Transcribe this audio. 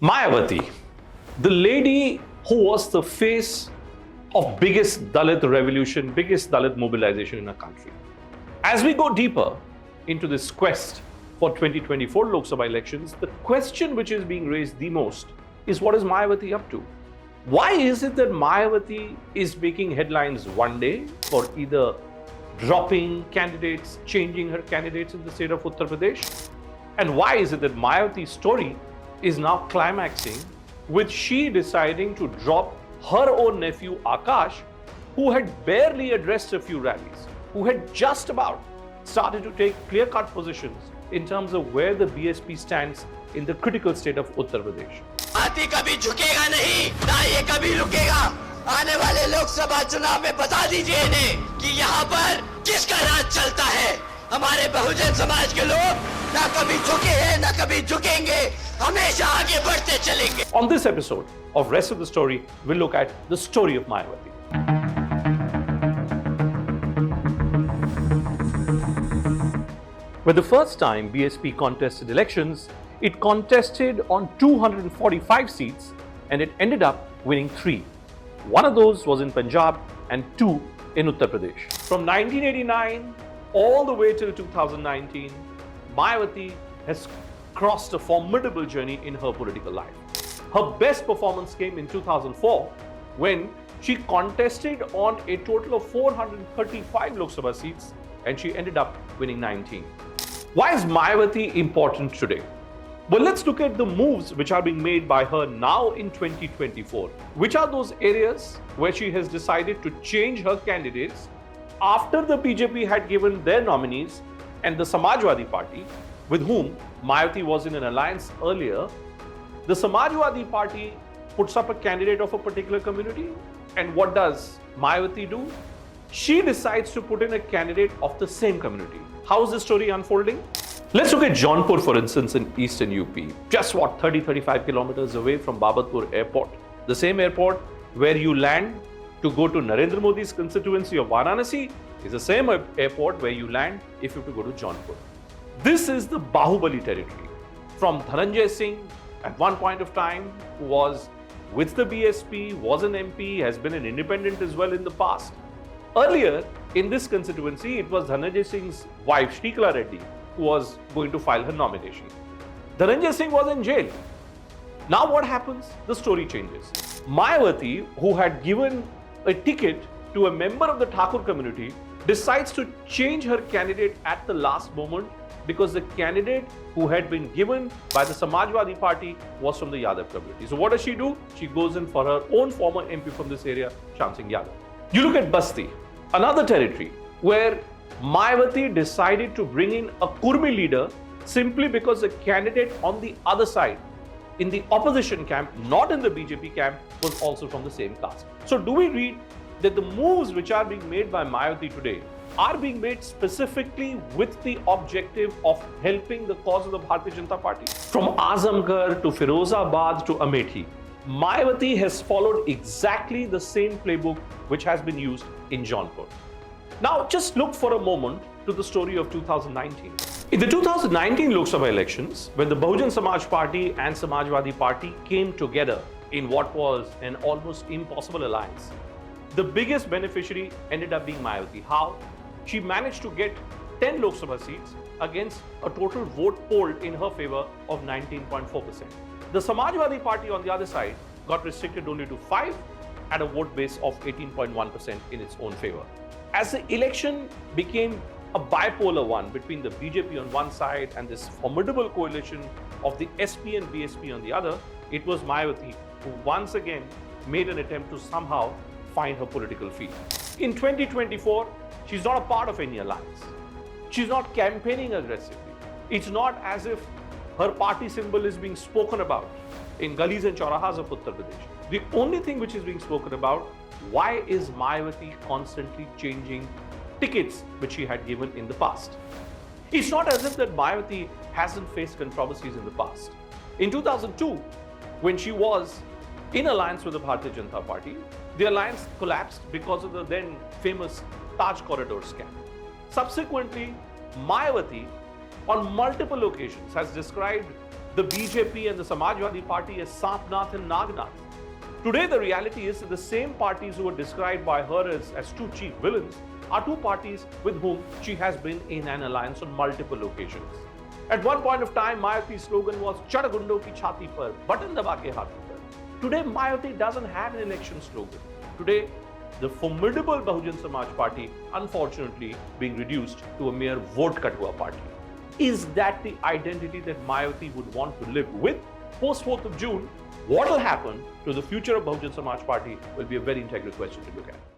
Mayawati, the lady who was the face of biggest Dalit revolution, biggest Dalit mobilization in our country. As we go deeper into this quest for 2024 Lok Sabha elections, the question which is being raised the most is, what is Mayawati up to? Why is it that Mayawati is making headlines one day for either dropping candidates, changing her candidates in the state of Uttar Pradesh? And why is it that Mayawati's story is now climaxing with she deciding to drop her own nephew Akash, who had barely addressed a few rallies, who had just about started to take clear-cut positions in terms of where the BSP stands in the critical state of Uttar Pradesh. हाथी कभी झुकेगा नहीं, ना ये कभी रुकेगा। आने वाले लोकसभा चुनाव में बता दीजिए इन्हें कि यहाँ पर किसका राज चलता है। हमारे बहुजन समाज के लोग ना कभी झुके हैं, ना कभी झुकेंगे, हमेशा आगे बढ़ते चलेंगे। On this episode of Rest of the Story, we'll look at the story of Mayawati. When the first time BSP contested elections, it contested on 245 seats and it ended up winning 3. One of those was in Punjab and 2 in Uttar Pradesh. From 1989 all the way till 2019, Mayawati has crossed a formidable journey in her political life. Her best performance came in 2004 when she contested on a total of 435 Lok Sabha seats and she ended up winning 19. Why is Mayawati important today? Well, let's look at the moves which are being made by her now in 2024. Which are those areas where she has decided to change her candidates after the BJP had given their nominees and the Samajwadi Party, with whom Mayawati was in an alliance earlier. The Samajwadi Party puts up a candidate of a particular community, and what does Mayawati do? She decides to put in a candidate of the same community. How is the story unfolding? Let's look at Jaunpur, for instance, in eastern UP. Just 30-35 kilometers away from Babatpur airport. The same airport where you land to go to Narendra Modi's constituency of Varanasi is the same airport where you land if you have to go to Jaunpur. This is the Bahubali territory. From Dhananjay Singh, at one point of time, who was with the BSP, was an MP, has been an independent as well in the past. Earlier, in this constituency, it was Dhananjay Singh's wife, Shtikla Reddy, who was going to file her nomination. Dhananjay Singh was in jail. Now what happens? The story changes. Mayawati, who had given a ticket to a member of the Thakur community, decides to change her candidate at the last moment because the candidate who had been given by the Samajwadi Party was from the Yadav community. So what does she do? She goes in for her own former MP from this area, Shyam Singh Yadav. You look at Basti, another territory where Mayawati decided to bring in a Kurmi leader simply because the candidate on the other side, in the opposition camp, not in the BJP camp, was also from the same caste. So do we read that the moves which are being made by Mayawati today are being made specifically with the objective of helping the cause of the Bharatiya Janata Party? From Azamgarh to Firozabad to Amethi, Mayawati has followed exactly the same playbook which has been used in Jaunpur. Now just look for a moment to the story of 2019. In the 2019 Lok Sabha elections, when the Bahujan Samaj Party and Samajwadi Party came together in what was an almost impossible alliance, the biggest beneficiary ended up being Mayawati. How? She managed to get 10 Lok Sabha seats against a total vote polled in her favor of 19.4%. The Samajwadi Party on the other side got restricted only to 5 at a vote base of 18.1% in its own favor. As the election became a bipolar one between the BJP on one side and this formidable coalition of the SP and BSP on the other, it was Mayawati who once again made an attempt to somehow find her political feet. In 2024, she's not a part of any alliance. She's not campaigning aggressively. It's not as if her party symbol is being spoken about in gullies and chaurahas of Uttar Pradesh. The only thing which is being spoken about, why is Mayawati constantly changing tickets which she had given in the past? It's not as if that Mayawati hasn't faced controversies in the past. In 2002, when she was in alliance with the Bharatiya Janata Party, the alliance collapsed because of the then famous Taj Corridor scam. Subsequently, Mayawati on multiple occasions has described the BJP and the Samajwadi Party as Sapnath and Nagnath. Today, the reality is that the same parties who were described by her as two chief villains are two parties with whom she has been in an alliance on multiple occasions. At one point of time, Mayawati's slogan was "Chad gundo ki chhati par, button daba ke haathi par." Today, Mayawati doesn't have an election slogan. Today, the formidable Bahujan Samaj Party, unfortunately, being reduced to a mere vote katua party. Is that the identity that Mayawati would want to live with? Post 4th of June, what will happen to the future of Bahujan Samaj Party will be a very integral question to look at.